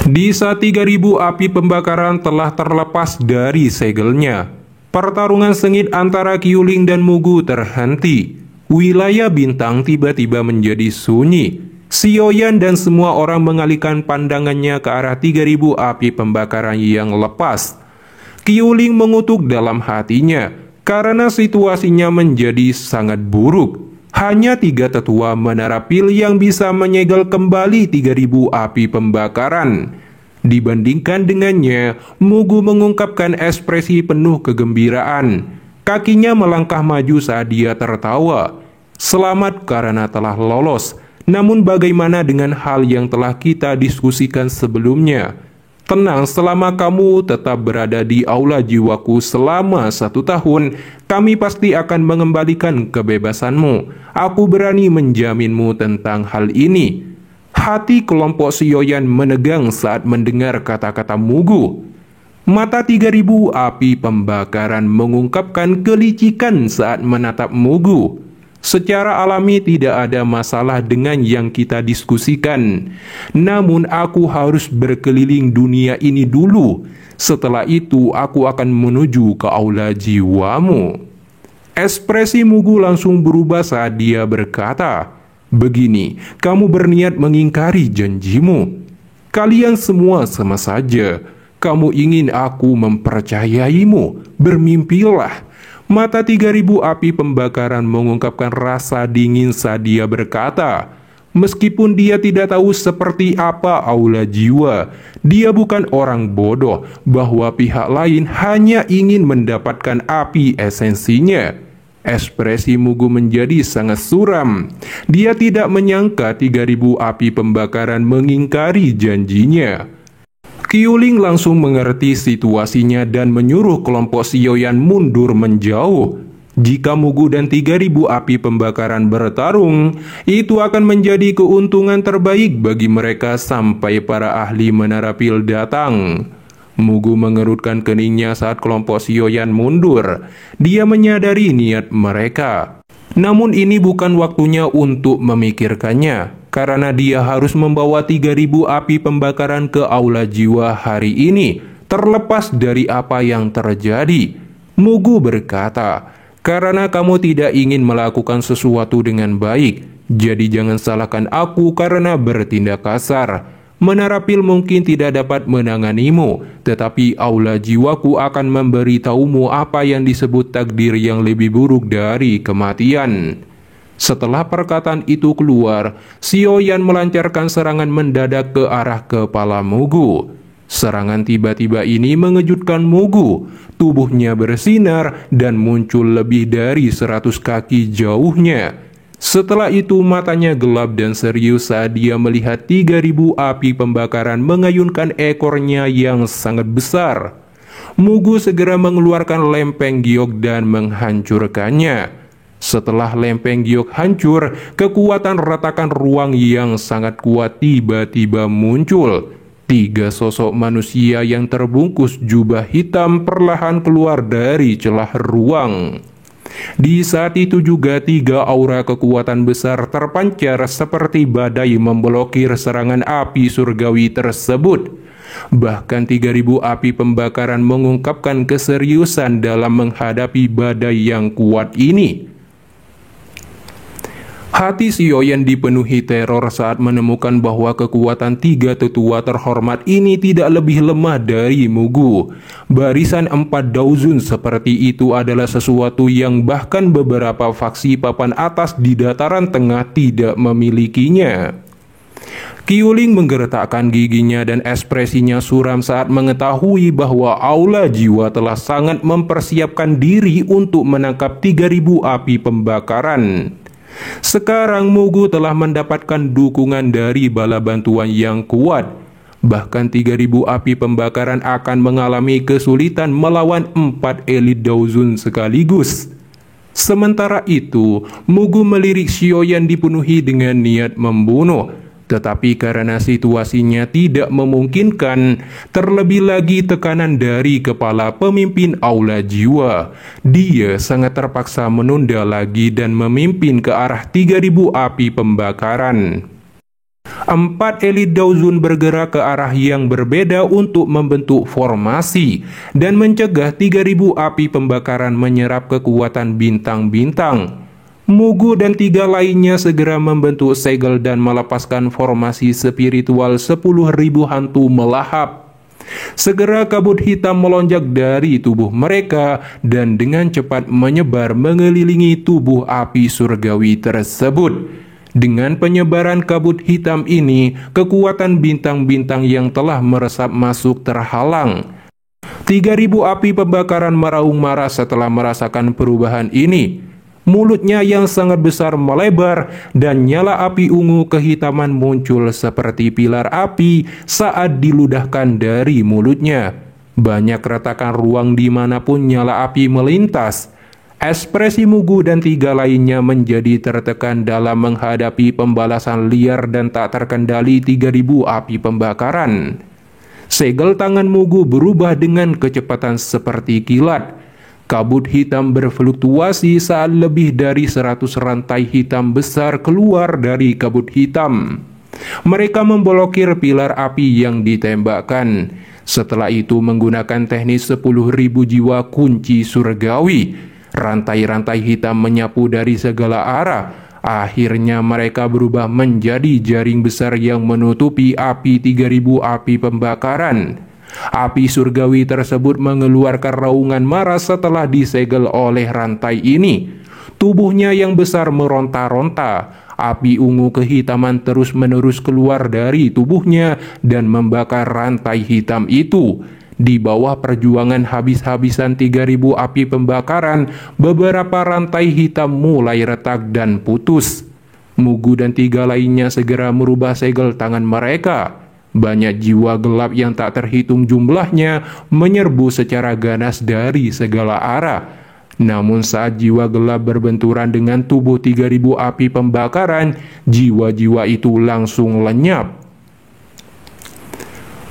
Di saat 3.000 api pembakaran telah terlepas dari segelnya, pertarungan sengit antara Qiuling dan Mugu terhenti. Wilayah bintang tiba-tiba menjadi sunyi. Xiaoyan dan semua orang mengalihkan pandangannya ke arah 3.000 api pembakaran yang lepas. Qiuling mengutuk dalam hatinya karena situasinya menjadi sangat buruk. Hanya 3 tetua menara pil yang bisa menyegel kembali 3.000 api pembakaran. Dibandingkan dengannya, Mugu mengungkapkan ekspresi penuh kegembiraan. Kakinya melangkah maju saat dia tertawa. Selamat karena telah lolos. Namun bagaimana dengan hal yang telah kita diskusikan sebelumnya? Tenang, selama kamu tetap berada di aula jiwaku selama 1 tahun, kami pasti akan mengembalikan kebebasanmu. Aku berani menjaminmu tentang hal ini. Hati kelompok Xiaoyan menegang saat mendengar kata-kata Mugu. Mata 3.000 api pembakaran mengungkapkan kelicikan saat menatap Mugu. Secara alami tidak ada masalah dengan yang kita diskusikan. Namun aku harus berkeliling dunia ini dulu. Setelah itu aku akan menuju ke aula jiwamu. Ekspresi Mugu langsung berubah saat dia berkata, "Begini, kamu berniat mengingkari janjimu. Kalian semua sama saja. Kamu ingin aku mempercayaimu. Bermimpilah." Mata 3.000 api pembakaran mengungkapkan rasa dingin saat dia berkata, meskipun dia tidak tahu seperti apa aula jiwa, dia bukan orang bodoh bahwa pihak lain hanya ingin mendapatkan api esensinya. Ekspresi Mugu menjadi sangat suram. Dia tidak menyangka 3.000 api pembakaran mengingkari janjinya. Qiuling langsung mengerti situasinya dan menyuruh kelompok Xiaoyan mundur menjauh. Jika Mugu dan 3.000 api pembakaran bertarung, itu akan menjadi keuntungan terbaik bagi mereka sampai para ahli menara pil datang. Mugu mengerutkan keningnya saat kelompok Xiaoyan mundur. Dia menyadari niat mereka. Namun ini bukan waktunya untuk memikirkannya, karena dia harus membawa 3.000 api pembakaran ke aula jiwa hari ini, terlepas dari apa yang terjadi. Mugu berkata, karena kamu tidak ingin melakukan sesuatu dengan baik, jadi jangan salahkan aku karena bertindak kasar. Menara pil mungkin tidak dapat menanganimu, tetapi aula jiwaku akan memberitahumu apa yang disebut takdir yang lebih buruk dari kematian. Setelah perkataan itu keluar, Xiaoyan melancarkan serangan mendadak ke arah kepala Mugu. Serangan tiba-tiba ini mengejutkan Mugu. Tubuhnya bersinar dan muncul lebih dari 100 kaki jauhnya. Setelah itu matanya gelap dan serius saat dia melihat 3.000 api pembakaran mengayunkan ekornya yang sangat besar. Mugu segera mengeluarkan lempeng giok dan menghancurkannya. Setelah lempeng giok hancur, kekuatan retakan ruang yang sangat kuat tiba-tiba muncul. 3 sosok manusia yang terbungkus jubah hitam perlahan keluar dari celah ruang. Di saat itu juga 3 aura kekuatan besar terpancar seperti badai memblokir serangan api surgawi tersebut. Bahkan 3.000 api pembakaran mengungkapkan keseriusan dalam menghadapi badai yang kuat ini. Hati Xiaoyan dipenuhi teror saat menemukan bahwa kekuatan 3 tetua terhormat ini tidak lebih lemah dari Mugu. Barisan 4 daozun seperti itu adalah sesuatu yang bahkan beberapa faksi papan atas di dataran tengah tidak memilikinya. Qiuling menggeretakkan giginya dan ekspresinya suram saat mengetahui bahwa aula jiwa telah sangat mempersiapkan diri untuk menangkap 3.000 api pembakaran. Sekarang Mugu telah mendapatkan dukungan dari bala bantuan yang kuat. Bahkan 3.000 api pembakaran akan mengalami kesulitan melawan 4 elit daozun sekaligus. Sementara itu, Mugu melirik Xiaoyan dipenuhi dengan niat membunuh. Tetapi karena situasinya tidak memungkinkan, terlebih lagi tekanan dari kepala pemimpin aula jiwa, dia sangat terpaksa menunda lagi dan memimpin ke arah 3.000 api pembakaran. Empat elit Daozun bergerak ke arah yang berbeda untuk membentuk formasi dan mencegah 3.000 api pembakaran menyerap kekuatan bintang-bintang. Mugu dan 3 lainnya segera membentuk segel dan melepaskan formasi spiritual 10.000 hantu melahap. Segera kabut hitam melonjak dari tubuh mereka dan dengan cepat menyebar mengelilingi tubuh api surgawi tersebut. Dengan penyebaran kabut hitam ini, kekuatan bintang-bintang yang telah meresap masuk terhalang. 3.000 api pembakaran meraung marah setelah merasakan perubahan ini. Mulutnya yang sangat besar melebar dan nyala api ungu kehitaman muncul seperti pilar api saat diludahkan dari mulutnya. Banyak retakan ruang dimanapun nyala api melintas. Ekspresi Mugu dan 3 lainnya menjadi tertekan dalam menghadapi pembalasan liar dan tak terkendali 3.000 api pembakaran. Segel tangan Mugu berubah dengan kecepatan seperti kilat. Kabut hitam berfluktuasi saat lebih dari 100 rantai hitam besar keluar dari kabut hitam. Mereka memblokir pilar api yang ditembakkan. Setelah itu menggunakan teknik 10.000 jiwa kunci surgawi. Rantai-rantai hitam menyapu dari segala arah. Akhirnya mereka berubah menjadi jaring besar yang menutupi api 3.000 api pembakaran. Api surgawi tersebut mengeluarkan raungan marah setelah disegel oleh rantai ini. Tubuhnya yang besar meronta-ronta. Api ungu kehitaman terus-menerus keluar dari tubuhnya dan membakar rantai hitam itu. Di bawah perjuangan habis-habisan 3.000 api pembakaran, beberapa rantai hitam mulai retak dan putus. Mugu dan 3 lainnya segera merubah segel tangan mereka. Banyak jiwa gelap yang tak terhitung jumlahnya menyerbu secara ganas dari segala arah. Namun saat jiwa gelap berbenturan dengan tubuh 3.000 api pembakaran, jiwa-jiwa itu langsung lenyap.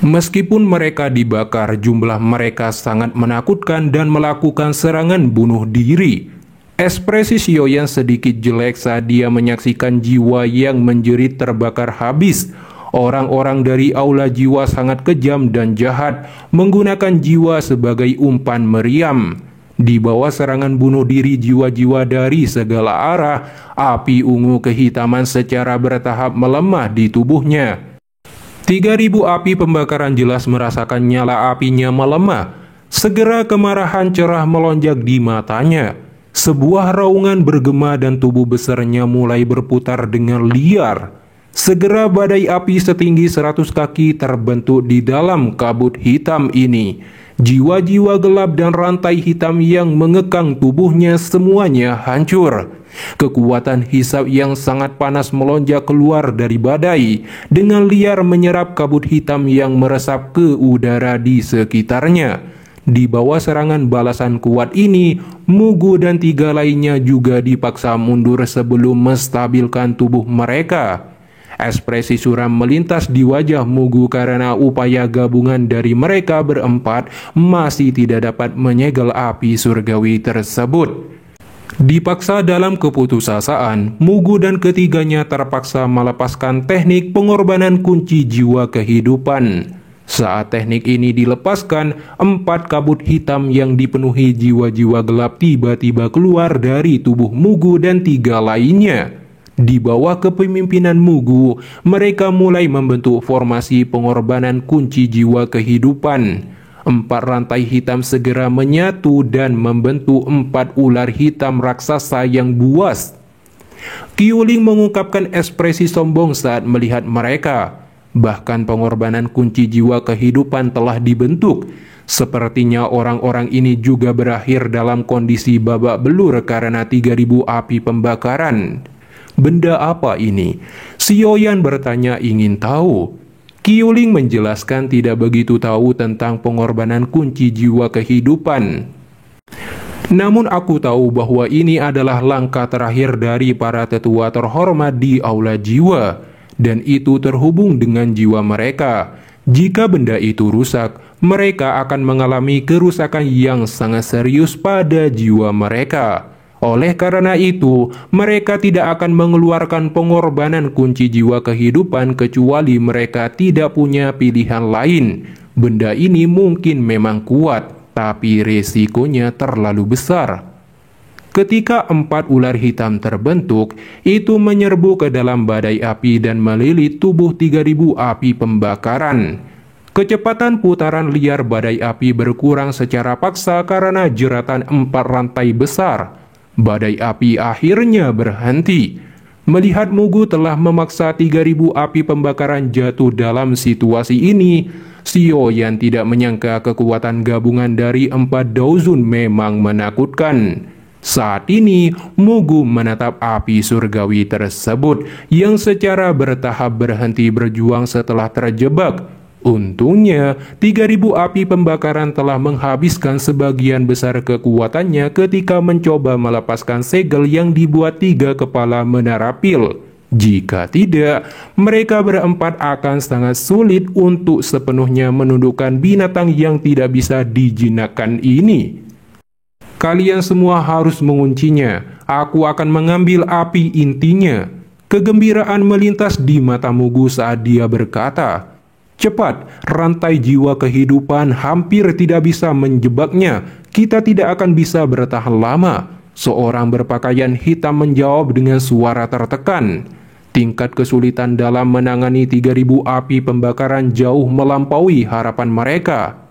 Meskipun mereka dibakar, jumlah mereka sangat menakutkan dan melakukan serangan bunuh diri. Ekspresi Xiaoyan sedikit jelek saat dia menyaksikan jiwa yang menjerit terbakar habis. Orang-orang dari aula jiwa sangat kejam dan jahat, menggunakan jiwa sebagai umpan meriam. Di bawah serangan bunuh diri jiwa-jiwa dari segala arah, api ungu kehitaman secara bertahap melemah di tubuhnya. 3.000 api pembakaran jelas merasakan nyala apinya melemah. Segera kemarahan cerah melonjak di matanya. Sebuah raungan bergema dan tubuh besarnya mulai berputar dengan liar. Segera badai api setinggi 100 kaki terbentuk di dalam kabut hitam ini. Jiwa-jiwa gelap dan rantai hitam yang mengekang tubuhnya semuanya hancur. Kekuatan hisab yang sangat panas melonjak keluar dari badai, dengan liar menyerap kabut hitam yang meresap ke udara di sekitarnya. Di bawah serangan balasan kuat ini, Mugu dan 3 lainnya juga dipaksa mundur sebelum menstabilkan tubuh mereka. Ekspresi suram melintas di wajah Mugu karena upaya gabungan dari mereka berempat masih tidak dapat menyegel api surgawi tersebut. Dipaksa dalam keputusasaan, Mugu dan ketiganya terpaksa melepaskan teknik pengorbanan kunci jiwa kehidupan. Saat teknik ini dilepaskan, 4 kabut hitam yang dipenuhi jiwa-jiwa gelap tiba-tiba keluar dari tubuh Mugu dan 3 lainnya. Di bawah kepemimpinan Mugu, mereka mulai membentuk formasi pengorbanan kunci jiwa kehidupan. 4 rantai hitam segera menyatu dan membentuk 4 ular hitam raksasa yang buas. Qiuling mengungkapkan ekspresi sombong saat melihat mereka. Bahkan pengorbanan kunci jiwa kehidupan telah dibentuk. Sepertinya orang-orang ini juga berakhir dalam kondisi babak belur karena 3.000 api pembakaran. Benda apa ini? Xiaoyan bertanya ingin tahu. Qiuling menjelaskan tidak begitu tahu tentang pengorbanan kunci jiwa kehidupan. Namun aku tahu bahwa ini adalah langkah terakhir dari para tetua terhormat di aula jiwa, dan itu terhubung dengan jiwa mereka. Jika benda itu rusak, mereka akan mengalami kerusakan yang sangat serius pada jiwa mereka. Oleh karena itu, mereka tidak akan mengeluarkan pengorbanan kunci jiwa kehidupan kecuali mereka tidak punya pilihan lain. Benda ini mungkin memang kuat, tapi resikonya terlalu besar. Ketika 4 ular hitam terbentuk, itu menyerbu ke dalam badai api dan melilit tubuh 3.000 api pembakaran. Kecepatan putaran liar badai api berkurang secara paksa karena jeratan 4 rantai besar. Badai api akhirnya berhenti. Melihat Mugu telah memaksa 3.000 api pembakaran jatuh dalam situasi ini, Xiaoyan tidak menyangka kekuatan gabungan dari 4 Daozun memang menakutkan. Saat ini, Mugu menatap api surgawi tersebut yang secara bertahap berhenti berjuang setelah terjebak. Untungnya, 3.000 api pembakaran telah menghabiskan sebagian besar kekuatannya ketika mencoba melepaskan segel yang dibuat 3 kepala menara pil. Jika tidak, mereka berempat akan sangat sulit untuk sepenuhnya menundukkan binatang yang tidak bisa dijinakkan ini. Kalian semua harus menguncinya. Aku akan mengambil api intinya. Kegembiraan melintas di mata Mugu saat dia berkata, "Cepat, rantai jiwa kehidupan hampir tidak bisa menjebaknya. Kita tidak akan bisa bertahan lama." Seorang berpakaian hitam menjawab dengan suara tertekan. Tingkat kesulitan dalam menangani 3.000 api pembakaran jauh melampaui harapan mereka.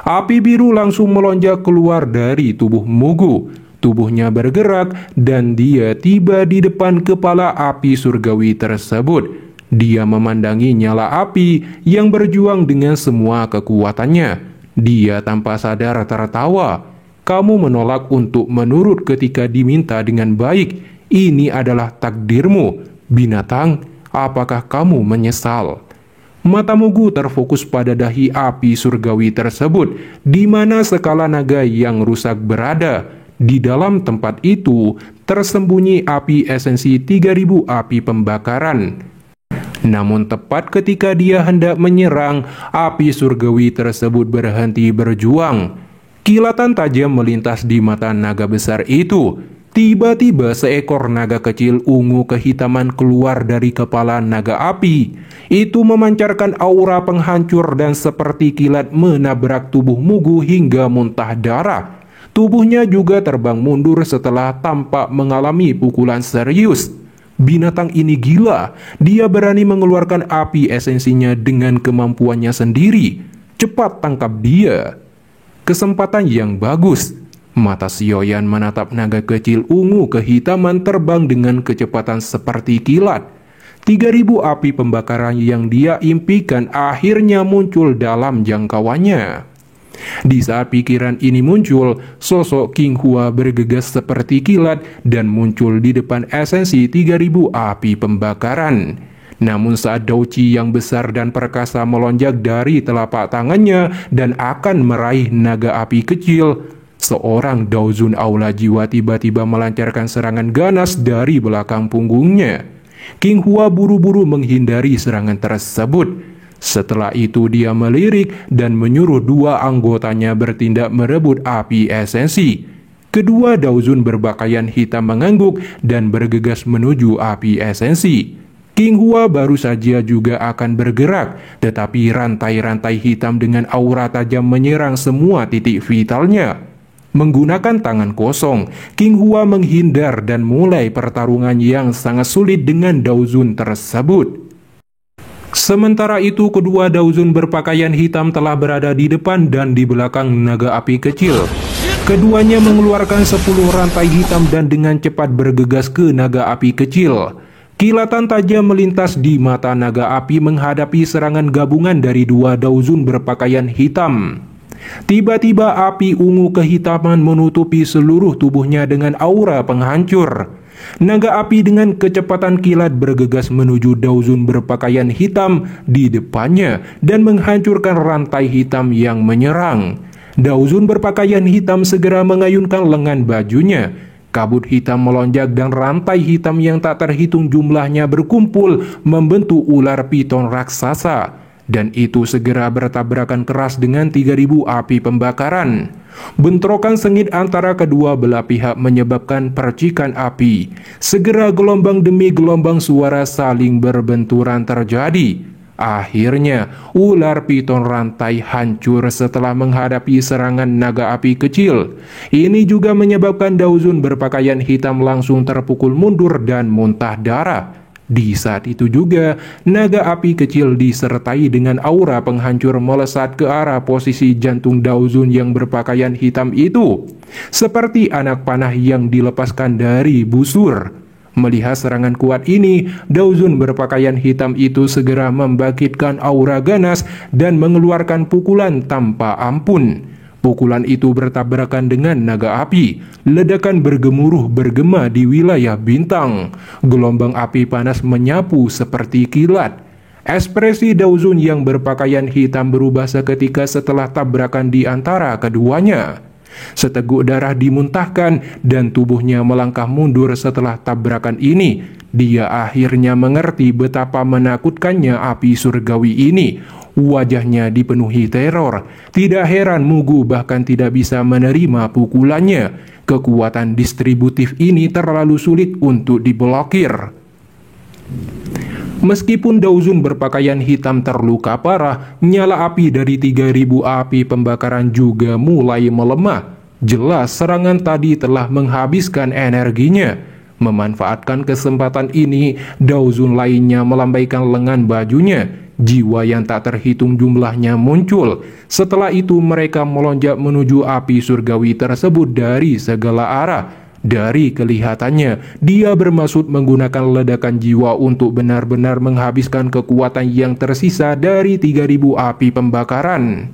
Api biru langsung melonjak keluar dari tubuh Mugu. Tubuhnya bergerak dan dia tiba di depan kepala api surgawi tersebut. Dia memandangi nyala api yang berjuang dengan semua kekuatannya. Dia tanpa sadar tertawa. "Kamu menolak untuk menurut ketika diminta dengan baik. Ini adalah takdirmu. Binatang, apakah kamu menyesal?" Mata Mugu terfokus pada dahi api surgawi tersebut, di mana skala naga yang rusak berada. Di dalam tempat itu, tersembunyi api esensi 3.000 api pembakaran. Namun tepat ketika dia hendak menyerang, api surgawi tersebut berhenti berjuang. Kilatan tajam melintas di mata naga besar itu. Tiba-tiba seekor naga kecil ungu kehitaman keluar dari kepala naga api. Itu memancarkan aura penghancur dan seperti kilat menabrak tubuh Mugu hingga muntah darah. Tubuhnya juga terbang mundur setelah tampak mengalami pukulan serius. Binatang ini gila. Dia berani mengeluarkan api esensinya dengan kemampuannya sendiri. Cepat tangkap dia. Kesempatan yang bagus. Mata Xiaoyan menatap naga kecil ungu kehitaman terbang dengan kecepatan seperti kilat. 3.000 api pembakaran yang dia impikan akhirnya muncul dalam jangkauannya. Di saat pikiran ini muncul, sosok King Hua bergegas seperti kilat dan muncul di depan esensi 3.000 api pembakaran. Namun saat Douqi yang besar dan perkasa melonjak dari telapak tangannya dan akan meraih naga api kecil, seorang Daozun Aula Jiwa tiba-tiba melancarkan serangan ganas dari belakang punggungnya. King Hua buru-buru menghindari serangan tersebut. Setelah itu dia melirik dan menyuruh 2 anggotanya bertindak merebut api esensi. Kedua Daozun berpakaian hitam mengangguk dan bergegas menuju api esensi. King Hua baru saja juga akan bergerak, tetapi rantai-rantai hitam dengan aura tajam menyerang semua titik vitalnya. Menggunakan tangan kosong, King Hua menghindar dan mulai pertarungan yang sangat sulit dengan Daozun tersebut. Sementara itu, kedua Daozun berpakaian hitam telah berada di depan dan di belakang naga api kecil. Keduanya mengeluarkan 10 rantai hitam dan dengan cepat bergegas ke naga api kecil. Kilatan tajam melintas di mata naga api menghadapi serangan gabungan dari 2 Daozun berpakaian hitam. Tiba-tiba api ungu kehitaman menutupi seluruh tubuhnya dengan aura penghancur. Naga api dengan kecepatan kilat bergegas menuju Daozun berpakaian hitam di depannya dan menghancurkan rantai hitam yang menyerang. Daozun berpakaian hitam segera mengayunkan lengan bajunya. Kabut hitam melonjak dan rantai hitam yang tak terhitung jumlahnya berkumpul membentuk ular piton raksasa. Dan itu segera bertabrakan keras dengan 3.000 api pembakaran. Bentrokan sengit antara kedua belah pihak menyebabkan percikan api. Segera gelombang demi gelombang suara saling berbenturan terjadi. Akhirnya, ular piton rantai hancur setelah menghadapi serangan naga api kecil. Ini juga menyebabkan Daozun berpakaian hitam langsung terpukul mundur dan muntah darah. Di saat itu juga, naga api kecil disertai dengan aura penghancur melesat ke arah posisi jantung Daozun yang berpakaian hitam itu, seperti anak panah yang dilepaskan dari busur. Melihat serangan kuat ini, Daozun berpakaian hitam itu segera membangkitkan aura ganas dan mengeluarkan pukulan tanpa ampun. Pukulan itu bertabrakan dengan naga api. Ledakan bergemuruh bergema di wilayah bintang. Gelombang api panas menyapu seperti kilat. Ekspresi Daozun yang berpakaian hitam berubah seketika setelah tabrakan di antara keduanya. Seteguk darah dimuntahkan dan tubuhnya melangkah mundur setelah tabrakan ini. Dia akhirnya mengerti betapa menakutkannya api surgawi ini. Wajahnya dipenuhi teror. Tidak heran Mugu bahkan tidak bisa menerima pukulannya. Kekuatan distributif ini terlalu sulit untuk diblokir. Meskipun Daozun berpakaian hitam terluka parah, nyala api dari 3000 api pembakaran juga mulai melemah. Jelas serangan tadi telah menghabiskan energinya. Memanfaatkan kesempatan ini, Daozun lainnya melambaikan lengan bajunya. Jiwa yang tak terhitung jumlahnya muncul. Setelah itu mereka melonjak menuju api surgawi tersebut dari segala arah. Dari kelihatannya, dia bermaksud menggunakan ledakan jiwa untuk benar-benar menghabiskan kekuatan yang tersisa dari 3000 api pembakaran.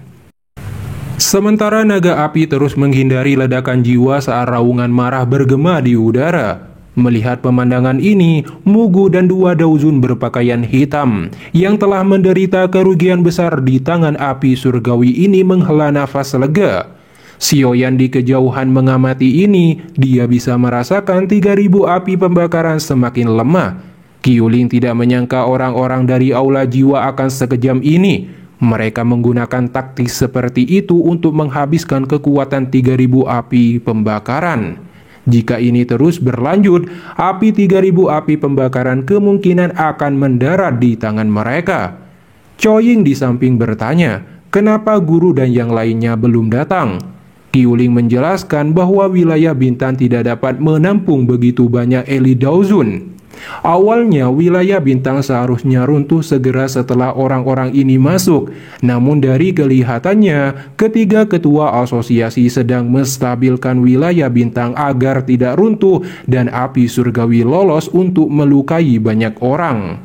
Sementara naga api terus menghindari ledakan jiwa saat raungan marah bergema di udara. Melihat pemandangan ini, Mugu dan dua Daozun berpakaian hitam yang telah menderita kerugian besar di tangan api surgawi ini menghela nafas lega. Xiaoyan di kejauhan mengamati ini, dia bisa merasakan 3000 api pembakaran semakin lemah. Qiuling tidak menyangka orang-orang dari aula jiwa akan sekejam ini. Mereka menggunakan taktik seperti itu untuk menghabiskan kekuatan 3000 api pembakaran. Jika ini terus berlanjut, api 3000 api pembakaran kemungkinan akan mendarat di tangan mereka. Choying di samping bertanya, kenapa guru dan yang lainnya belum datang? Qiuling menjelaskan bahwa wilayah bintang tidak dapat menampung begitu banyak elit Daozun. Awalnya wilayah bintang seharusnya runtuh segera setelah orang-orang ini masuk. Namun dari kelihatannya, ketiga ketua asosiasi sedang menstabilkan wilayah bintang agar tidak runtuh dan api surgawi lolos untuk melukai banyak orang.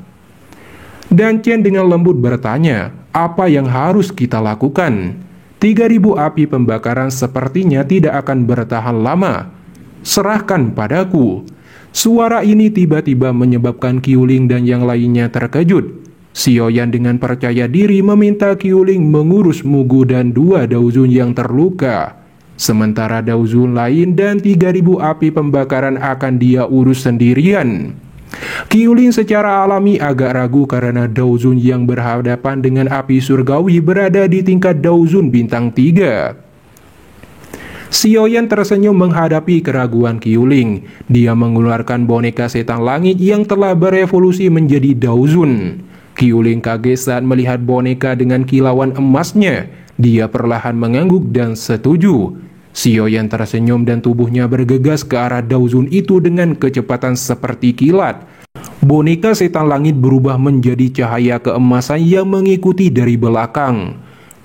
Dan Chen dengan lembut bertanya, apa yang harus kita lakukan? 3000 api pembakaran sepertinya tidak akan bertahan lama. Serahkan padaku. Suara ini tiba-tiba menyebabkan Qiuling dan yang lainnya terkejut. Xiaoyan dengan percaya diri meminta Qiuling mengurus Mugu dan dua Daozun yang terluka. Sementara Daozun lain dan 3000 api pembakaran akan dia urus sendirian. Qiuling secara alami agak ragu karena Daozun yang berhadapan dengan api surgawi berada di tingkat Daozun bintang 3. Xiaoyan tersenyum menghadapi keraguan Qiuling. Dia mengeluarkan boneka setan langit yang telah berevolusi menjadi Daozun. Qiuling kaget saat melihat boneka dengan kilauan emasnya. Dia perlahan mengangguk dan setuju. Xiaoyan tersenyum dan tubuhnya bergegas ke arah Daozun itu dengan kecepatan seperti kilat. Boneka setan langit berubah menjadi cahaya keemasan yang mengikuti dari belakang.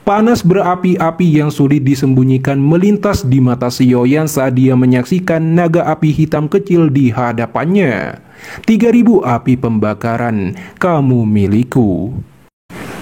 Panas berapi-api yang sulit disembunyikan melintas di mata Xiaoyan saat dia menyaksikan naga api hitam kecil di hadapannya. 3000 api pembakaran, kamu milikku.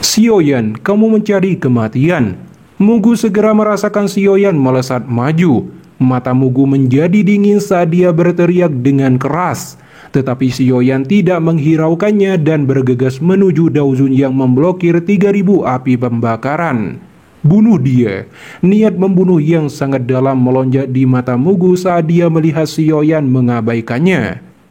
Xiaoyan, kamu mencari kematian. Mugu segera merasakan Xiaoyan melesat maju. Mata Mugu menjadi dingin saat dia berteriak dengan keras. Tetapi Xiaoyan tidak menghiraukannya dan bergegas menuju Daozun yang memblokir 3000 api pembakaran. Bunuh dia. Niat membunuh yang sangat dalam melonjak di mata Mugu saat dia melihat Xiaoyan mengabaikannya.